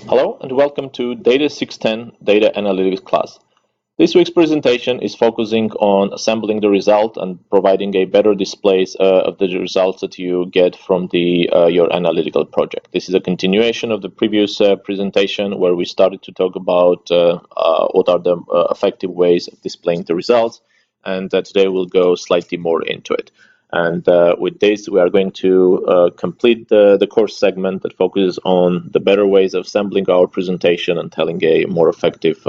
Hello and welcome to Data 610 Data Analytics class. This week's presentation is focusing on assembling the result and providing a better display of the results that you get from your analytical project. This is a continuation of the previous presentation where we started to talk about what are the effective ways of displaying the results, and today we'll go slightly more into it. And with this, we are going to complete the course segment that focuses on the better ways of assembling our presentation and telling a more effective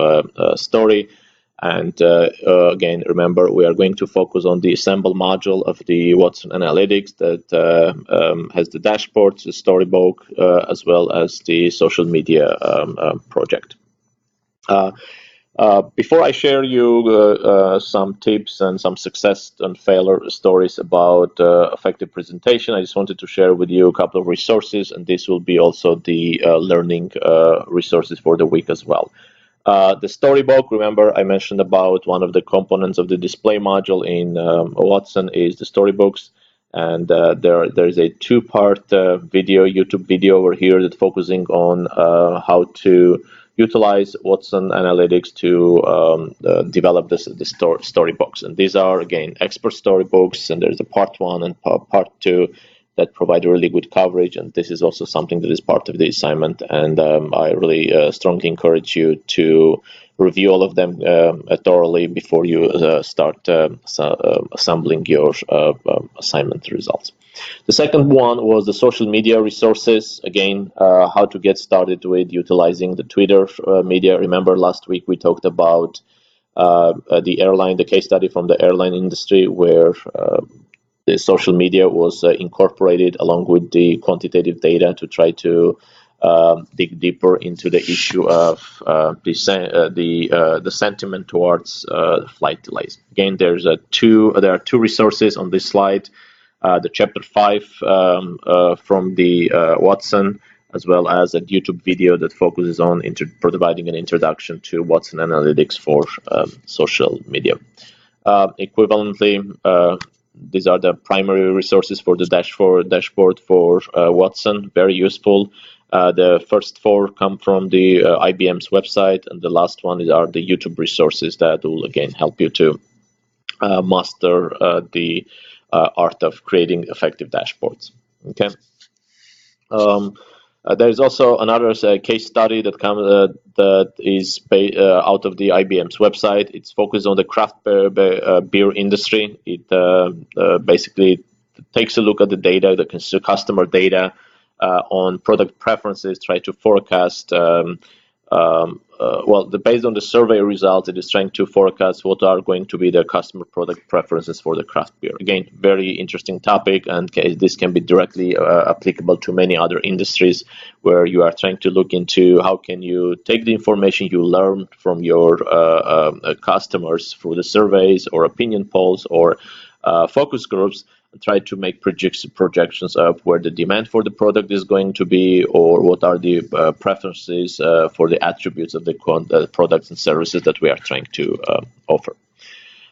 story. And again, remember, we are going to focus on the assemble module of the Watson Analytics that has the dashboards, the storybook, as well as the social media project. Before I share you some tips and some success and failure stories about effective presentation, I just wanted to share with you a couple of resources, and this will be also the learning resources for the week as well. The storybook, remember I mentioned about one of the components of the display module in Watson is the storybooks, and there's a two-part YouTube video over here that's focusing on how to utilize Watson Analytics to develop the storybooks. And these are, again, expert storybooks, and there's a part 1 and part 2 that provide really good coverage, and this is also something that is part of the assignment, and I really strongly encourage you to review all of them thoroughly before you start assembling your assignment results. The second one was the social media resources. Again, how to get started with utilizing the Twitter media. Remember last week we talked about the case study from the airline industry where the social media was incorporated along with the quantitative data to try to dig deeper into the issue of the sentiment towards flight delays. Again, there are two resources on this slide. The chapter 5 from the Watson, as well as a YouTube video that focuses on providing an introduction to Watson Analytics for social media. Equivalently, these are the primary resources for the dashboard for Watson, very useful. The first 4 come from the IBM's website, and the last one are the YouTube resources that will again help you to master the art of creating effective dashboards. Okay. There's also another case study that is out of the IBM's website. It's focused on the craft beer industry. It basically takes a look at the data, the customer data on product preferences, try to forecast. Based on the survey results, it is trying to forecast what are going to be the customer product preferences for the craft beer. Again, very interesting topic, and this can be directly applicable to many other industries where you are trying to look into how can you take the information you learned from your customers through the surveys or opinion polls or focus groups, and try to make projections of where the demand for the product is going to be, or what are the preferences for the attributes of the products and services that we are trying to offer.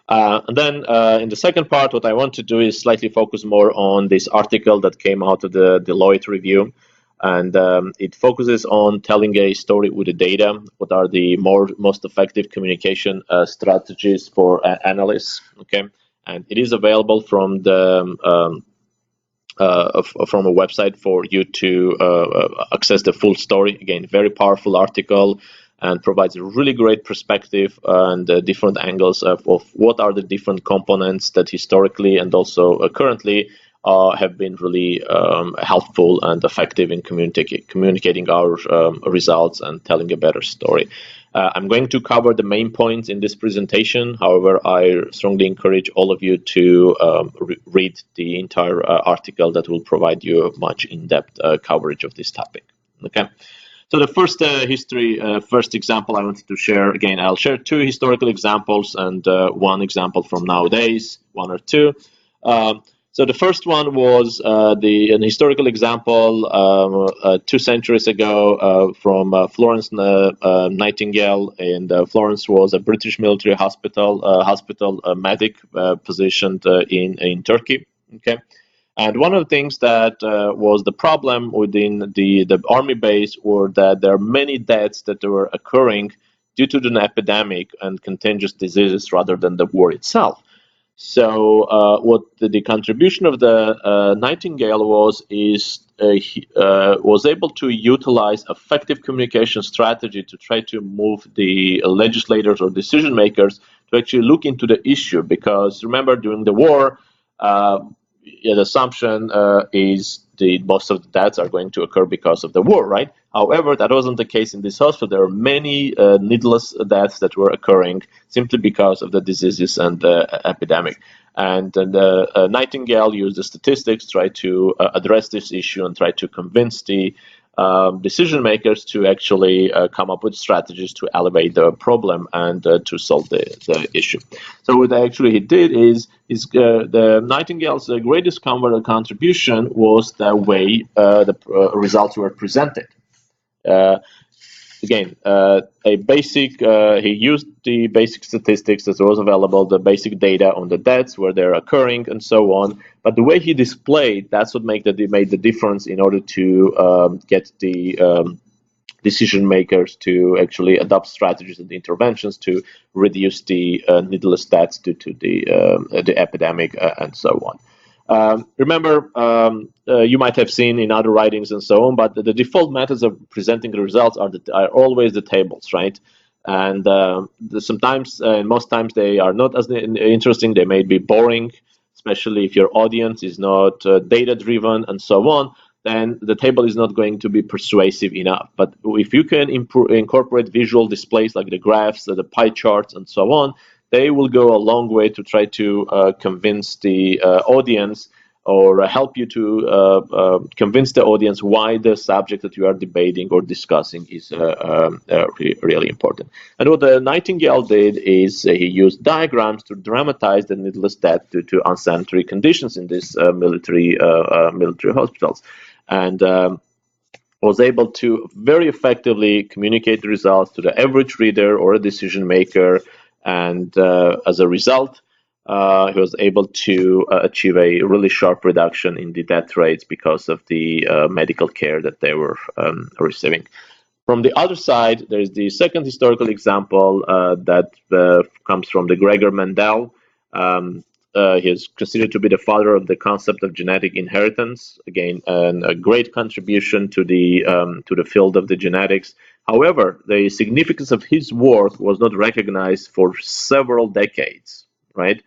And then in the second part, what I want to do is slightly focus more on this article that came out of the Deloitte review. And it focuses on telling a story with the data. What are the most effective communication strategies for analysts? Okay. And it is available from from a website for you to access the full story. Again, very powerful article, and provides a really great perspective and different angles of what are the different components that historically and also currently have been really helpful and effective in communicating our results and telling a better story. I'm going to cover the main points in this presentation. However, I strongly encourage all of you to read the entire article that will provide you much in-depth coverage of this topic. Okay. So the first example I wanted to share, again, I'll share 2 historical examples and 1 example from nowadays, 1 or 2. So the first one was an historical example 2 centuries ago from Florence Nightingale, and Florence was a British military hospital medic positioned in Turkey. Okay, And one of the things that was the problem within the army base were that there are many deaths that were occurring due to the epidemic and contagious diseases rather than the war itself. So what the contribution of the Nightingale was able to utilize effective communication strategy to try to move the legislators or decision makers to actually look into the issue. Because remember, during the war, the assumption is the most of the deaths are going to occur because of the war, right? However, that wasn't the case in this hospital. There are many needless deaths that were occurring simply because of the diseases and the epidemic. And Nightingale used the statistics to try to address this issue and try to convince the decision makers to actually come up with strategies to elevate the problem and to solve the issue. So what actually he did is the Nightingale's greatest contribution was the way the results were presented. Again, he used the basic statistics that was available, the basic data on the deaths, where they're occurring, and so on. But the way he displayed, that's what made the difference in order to get the decision makers to actually adopt strategies and interventions to reduce the needless deaths due to the epidemic and so on. Remember, you might have seen in other writings and so on, but the default methods of presenting the results are always the tables, right? And sometimes, and most times, they are not as interesting. They may be boring, especially if your audience is not data-driven and so on. Then the table is not going to be persuasive enough. But if you can incorporate visual displays like the graphs, the pie charts, and so on, they will go a long way to try to convince the audience or help you to convince the audience why the subject that you are debating or discussing is really important. And what the Nightingale did is he used diagrams to dramatize the needless death due to unsanitary conditions in these military hospitals. And was able to very effectively communicate the results to the average reader or a decision maker. And as a result, he was able to achieve a really sharp reduction in the death rates because of the medical care that they were receiving. From the other side, there's the second historical example that comes from the Gregor Mendel. He is considered to be the father of the concept of genetic inheritance. Again, a great contribution to the field of the genetics. However, the significance of his work was not recognized for several decades, right?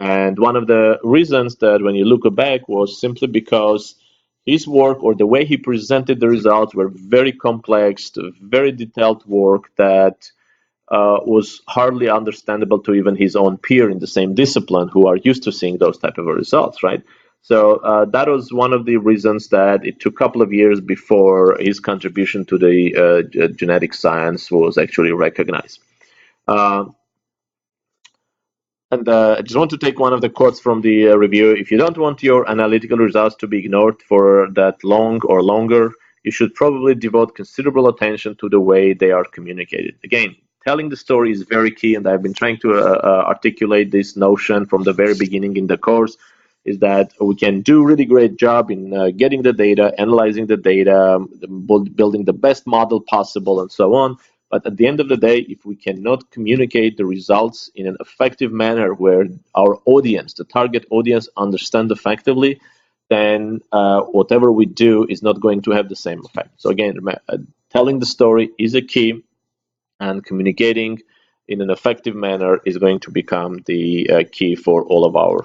And one of the reasons that when you look back was simply because his work or the way he presented the results were very complex, very detailed work that was hardly understandable to even his own peer in the same discipline who are used to seeing those type of results, right? So that was one of the reasons that it took a couple of years before his contribution to the genetic science was actually recognized. And I just want to take one of the quotes from the review. If you don't want your analytical results to be ignored for that long or longer, you should probably devote considerable attention to the way they are communicated. Again, telling the story is very key, and I've been trying to articulate this notion from the very beginning in the course, is that we can do a really great job in getting the data, analyzing the data, building the best model possible, and so on. But at the end of the day, if we cannot communicate the results in an effective manner where our audience, the target audience, understand effectively, then whatever we do is not going to have the same effect. So again, telling the story is a key, and communicating in an effective manner is going to become the key for all of our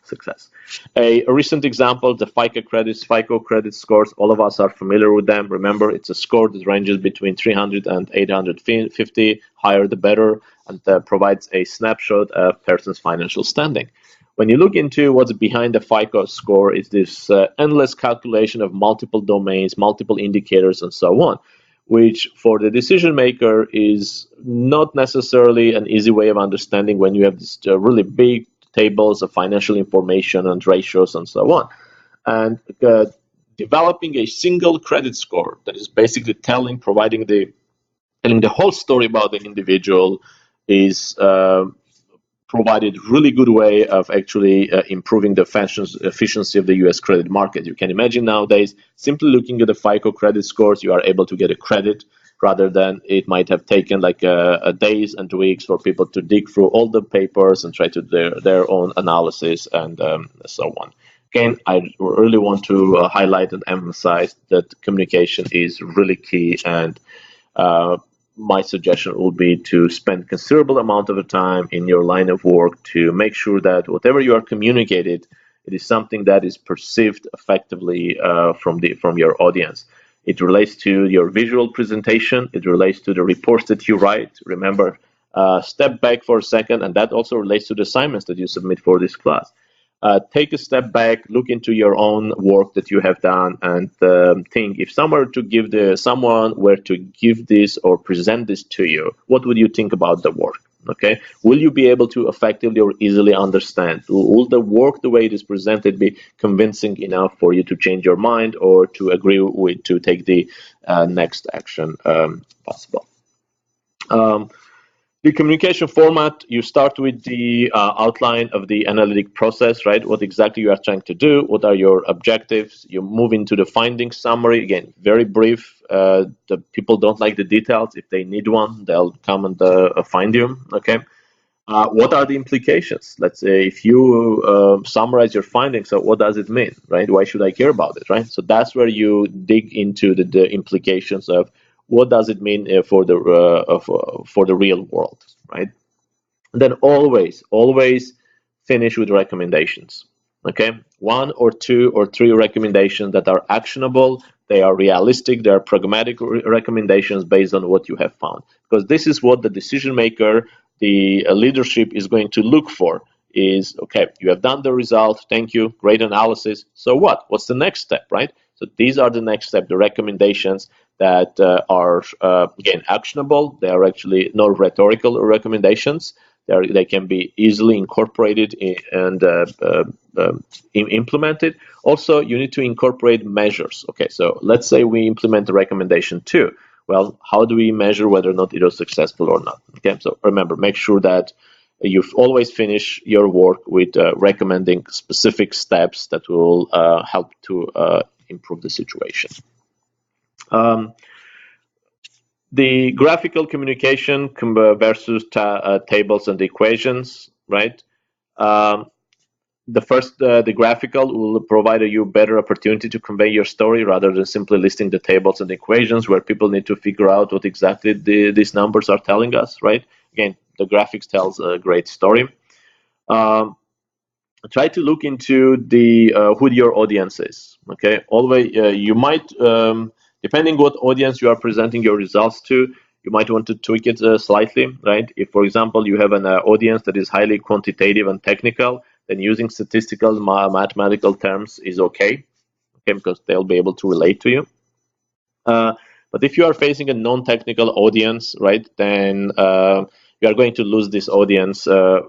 success. A recent example, the FICO credit scores, all of us are familiar with them. Remember, it's a score that ranges between 300 and 850, higher the better, and provides a snapshot of a person's financial standing. When you look into what's behind the FICO score, it's this endless calculation of multiple domains, multiple indicators, and so on, which for the decision maker is not necessarily an easy way of understanding when you have this really big tables of financial information and ratios and so on. And developing a single credit score that is basically telling the whole story about the individual is provided really good way of actually improving the efficiency of the US credit market. You can imagine nowadays, simply looking at the FICO credit scores, you are able to get a credit rather than it might have taken like a days and weeks for people to dig through all the papers and try to do their own analysis and so on. Again, I really want to highlight and emphasize that communication is really key, and my suggestion would be to spend considerable amount of the time in your line of work to make sure that whatever you are communicated, it is something that is perceived effectively from your audience. It relates to your visual presentation. It relates to the reports that you write. Remember, step back for a second, and that also relates to the assignments that you submit for this class. Take a step back, look into your own work that you have done, and think if someone were to give this or present this to you, what would you think about the work? Okay, will you be able to effectively or easily understand? Will the work, the way it is presented, be convincing enough for you to change your mind or to agree with to take the next action possible? The communication format, you start with the outline of the analytic process, right? What exactly you are trying to do, what are your objectives. You move into the findings summary, again, very brief. The people don't like the details. If they need one, they'll come and find you, okay? What are the implications? Let's say if you summarize your findings, so what does it mean, right? Why should I care about it, right? So that's where you dig into the implications of what does it mean for the real world, right? And then always finish with recommendations. Okay, 1 or 2 or 3 recommendations that are actionable, they are realistic, they are pragmatic recommendations based on what you have found, because this is what the decision maker, the leadership is going to look for. Is okay, you have done the result, thank you, great analysis, so what's the next step, right? So these are the next step, the recommendations that are again actionable. They are actually not rhetorical recommendations. They can be easily incorporated and implemented. Also, you need to incorporate measures. Okay, so let's say we implement the recommendation 2. Well, how do we measure whether or not it was successful or not? Okay, so remember, make sure that you always finish your work with recommending specific steps that will help to improve the situation. The graphical communication versus tables and equations, right? The graphical will provide you better opportunity to convey your story rather than simply listing the tables and equations where people need to figure out what exactly these numbers are telling us, right? Again, the graphics tells a great story. Try to look into the who your audience is. Okay, always you might depending what audience you are presenting your results to, you might want to tweak it slightly, right? If, for example, you have an audience that is highly quantitative and technical, then using statistical mathematical terms is okay, because they'll be able to relate to you. But if you are facing a non-technical audience, right, then you are going to lose this audience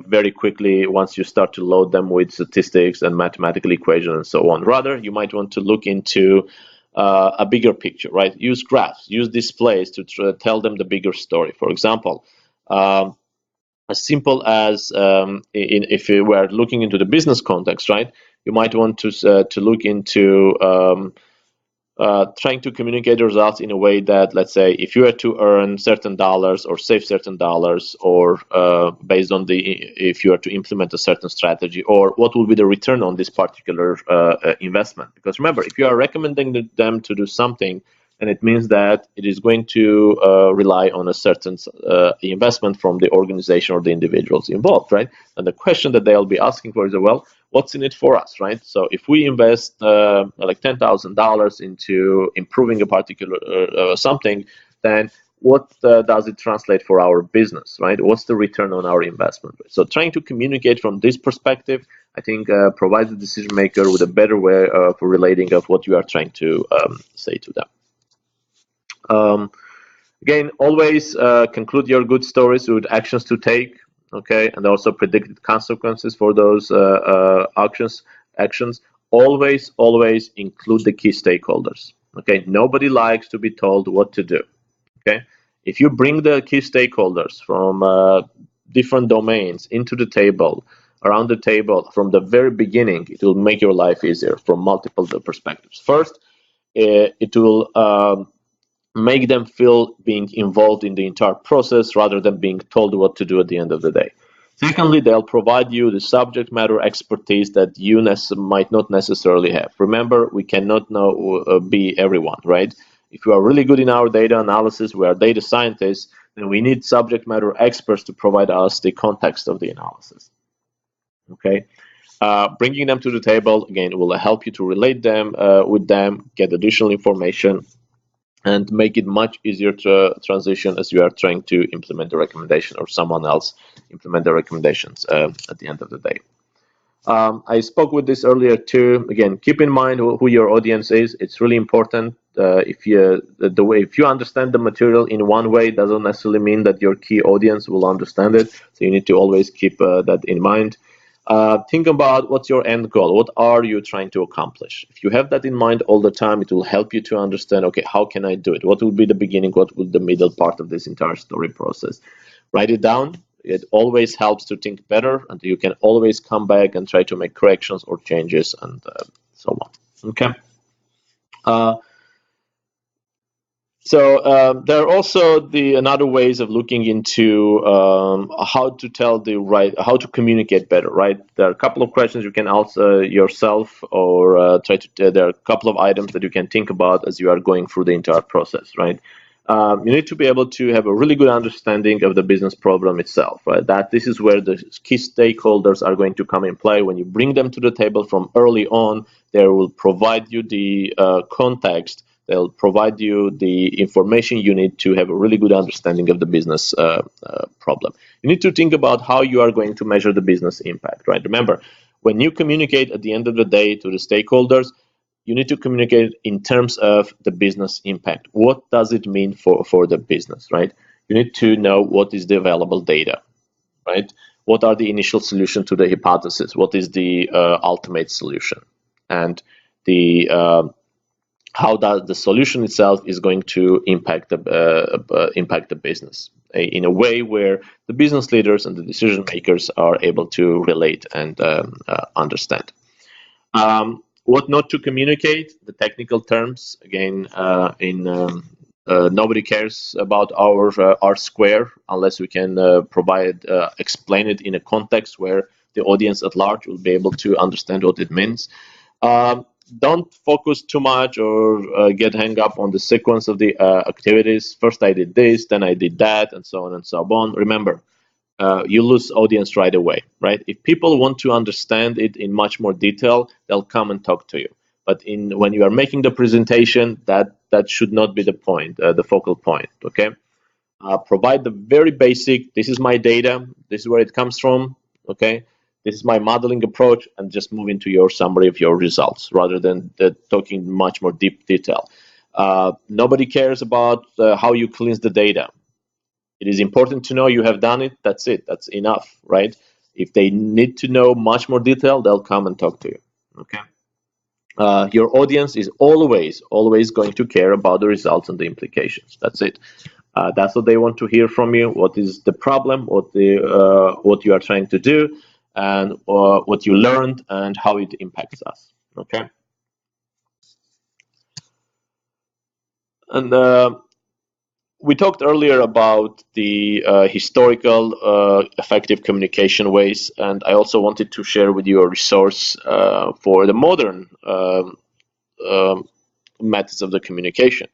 very quickly once you start to load them with statistics and mathematical equations and so on. Rather, you might want to look into a bigger picture, right? Use graphs, use displays to tell them the bigger story. For example, as simple as if you were looking into the business context, right? You might want to look into trying to communicate the results in a way that, let's say, if you were to earn certain dollars or save certain dollars, or based on if you are to implement a certain strategy, or what will be the return on this particular investment. Because remember, if you are recommending them to do something, and it means that it is going to rely on a certain investment from the organization or the individuals involved, right? And the question that they'll be asking for is, well, what's in it for us, right? So if we invest like $10,000 into improving a particular something, then what does it translate for our business, right? What's the return on our investment? So trying to communicate from this perspective, I think, provides the decision maker with a better way of relating of what you are trying to say to them. Again, always conclude your good stories with actions to take, okay, and also predicted consequences for those actions. Always include the key stakeholders. Okay, nobody likes to be told what to do. Okay, if you bring the key stakeholders from different domains into the table, around the table from the very beginning, it will make your life easier from multiple perspectives. First, it will make them feel being involved in the entire process rather than being told what to do at the end of the day. Secondly, they'll provide you the subject matter expertise that you might not necessarily have. Remember, we cannot be everyone, right? If we are really good in our data analysis, we are data scientists, then we need subject matter experts to provide us the context of the analysis. Okay, bringing them to the table again will help you to relate them with them, get additional information, and make it much easier to transition as you are trying to implement the recommendation or someone else implement the recommendations at the end of the day. I spoke with this earlier too. Again, keep in mind who your audience is. It's really important. If you understand the material in one way, doesn't necessarily mean that your key audience will understand it. So you need to always keep that in mind. Think about what's your end goal. What are you trying to accomplish? If you have that in mind all the time, it will help you to understand, okay, how can I do it? What will be the beginning? What will the middle part of this entire story process? Write it down. It always helps to think better, and you can always come back and try to make corrections or changes and so on. Okay. So there are also another ways of looking into how to communicate better, right? There are a couple of questions you can answer yourself, or there are a couple of items that you can think about as you are going through the entire process, right? You need to be able to have a really good understanding of the business problem itself, right? That this is where the key stakeholders are going to come in play. When you bring them to the table from early on, they will provide you the context. They'll provide you the information you need to have a really good understanding of the business problem. You need to think about how you are going to measure the business impact, right? Remember, when you communicate at the end of the day to the stakeholders, you need to communicate in terms of the business impact. What does it mean for the business, right? You need to know what is the available data, right? What are the initial solutions to the hypothesis? What is the ultimate solution? And how does the solution itself is going to impact the business in a way where the business leaders and the decision makers are able to relate and understand. What not to communicate, the technical terms, again, nobody cares about our R-square unless we can explain it in a context where the audience at large will be able to understand what it means. Don't focus too much or get hung up on the sequence of the activities. First I did this, then I did that, and so on and so on. Remember, you lose audience right away, right? If people want to understand it in much more detail, they'll come and talk to you. But when you are making the presentation, that should not be the point, the focal point, okay? Provide the very basic, this is my data, this is where it comes from, okay? This is my modeling approach, and just move into your summary of your results rather than talking much more deep detail. Nobody cares about how you cleanse the data. It is important to know you have done it. That's it. That's enough, right? If they need to know much more detail, they'll come and talk to you. Okay. Your audience is always going to care about the results and the implications. That's it. That's what they want to hear from you. What is the problem? What you are trying to do, and what you learned, and how it impacts us. Okay. And we talked earlier about the historical effective communication ways, and I also wanted to share with you a resource for the modern methods of the communication.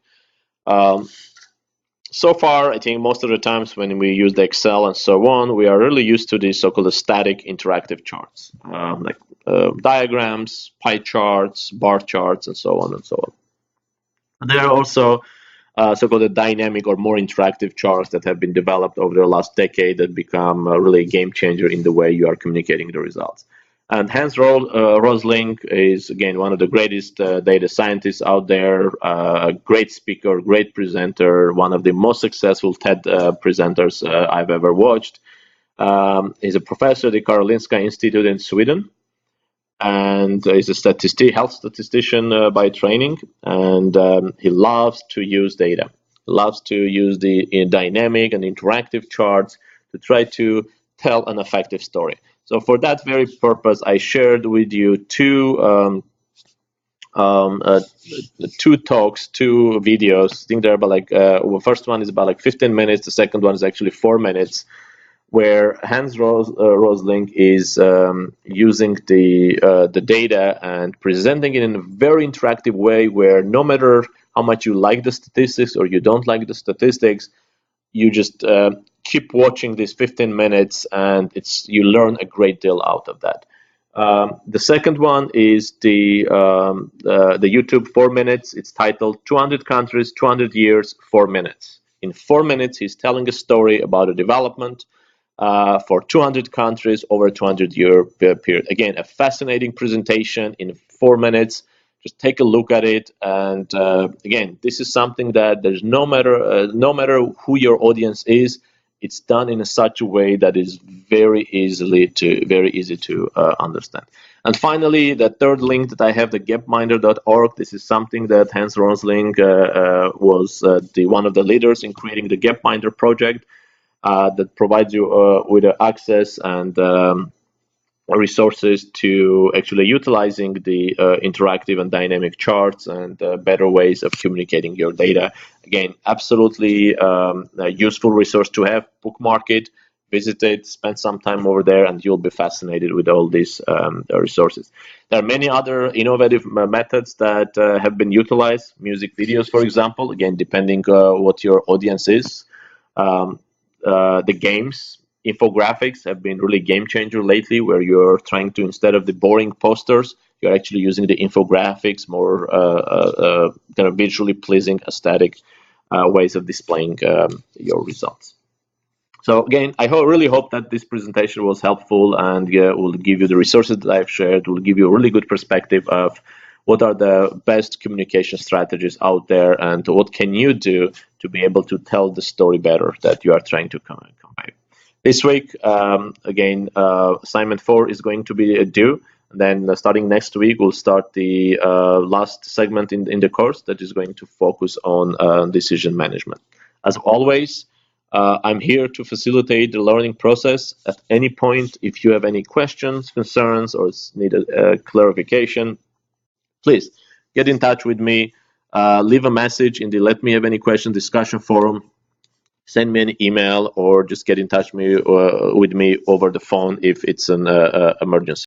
So far, I think most of the times when we use the Excel and so on, we are really used to these so-called static interactive charts, like diagrams, pie charts, bar charts, and so on and so on. There are also so-called dynamic or more interactive charts that have been developed over the last decade that become really a game changer in the way you are communicating the results. And Hans Rosling is, again, one of the greatest data scientists out there, a great speaker, great presenter, one of the most successful TED presenters I've ever watched. He's a professor at the Karolinska Institute in Sweden, and he's a health statistician by training, and he loves to use data. He loves to use the dynamic and interactive charts to try to tell an effective story. So for that very purpose, I shared with you um, uh, two talks, two videos. I think they're about like first one is about like 15 minutes. The second one is actually 4 minutes, where Hans Rosling is using the data and presenting it in a very interactive way, where no matter how much you like the statistics or you don't like the statistics, you just keep watching these 15 minutes, and you learn a great deal out of that. The second one is the YouTube 4 minutes. It's titled 200 Countries, 200 Years, 4 minutes. In 4 minutes, he's telling a story about a development for 200 countries over a 200-year period. Again, a fascinating presentation in 4 minutes. Just take a look at it, and again, this is something that there's no matter who your audience is, it's done in such a way that is very easy to understand. And finally, the third link that I have, the gapminder.org. This is something that Hans Rosling was one of the leaders in creating the Gapminder project. That provides you with access and resources to actually utilizing the interactive and dynamic charts and better ways of communicating your data. Again, absolutely a useful resource to have. Bookmark it, visit it, spend some time over there, and you'll be fascinated with all these resources. There are many other innovative methods that have been utilized. Music videos, for example, again, depending what your audience is. The games, infographics have been really game changer lately, where you're trying to, instead of the boring posters, you're actually using the infographics, more kind of visually pleasing, aesthetic ways of displaying your results. So again, I really hope that this presentation was helpful, and will give you the resources that I've shared, will give you a really good perspective of what are the best communication strategies out there, and what can you do to be able to tell the story better that you are trying to convey. This week, again, assignment 4 is going to be due. And then starting next week, we'll start the last segment in the course that is going to focus on decision management. As always, I'm here to facilitate the learning process. At any point, if you have any questions, concerns, or need a clarification, please get in touch with me. Leave a message in the Let Me Have Any Question discussion forum. Send me an email, or just get in touch with me over the phone if it's an emergency.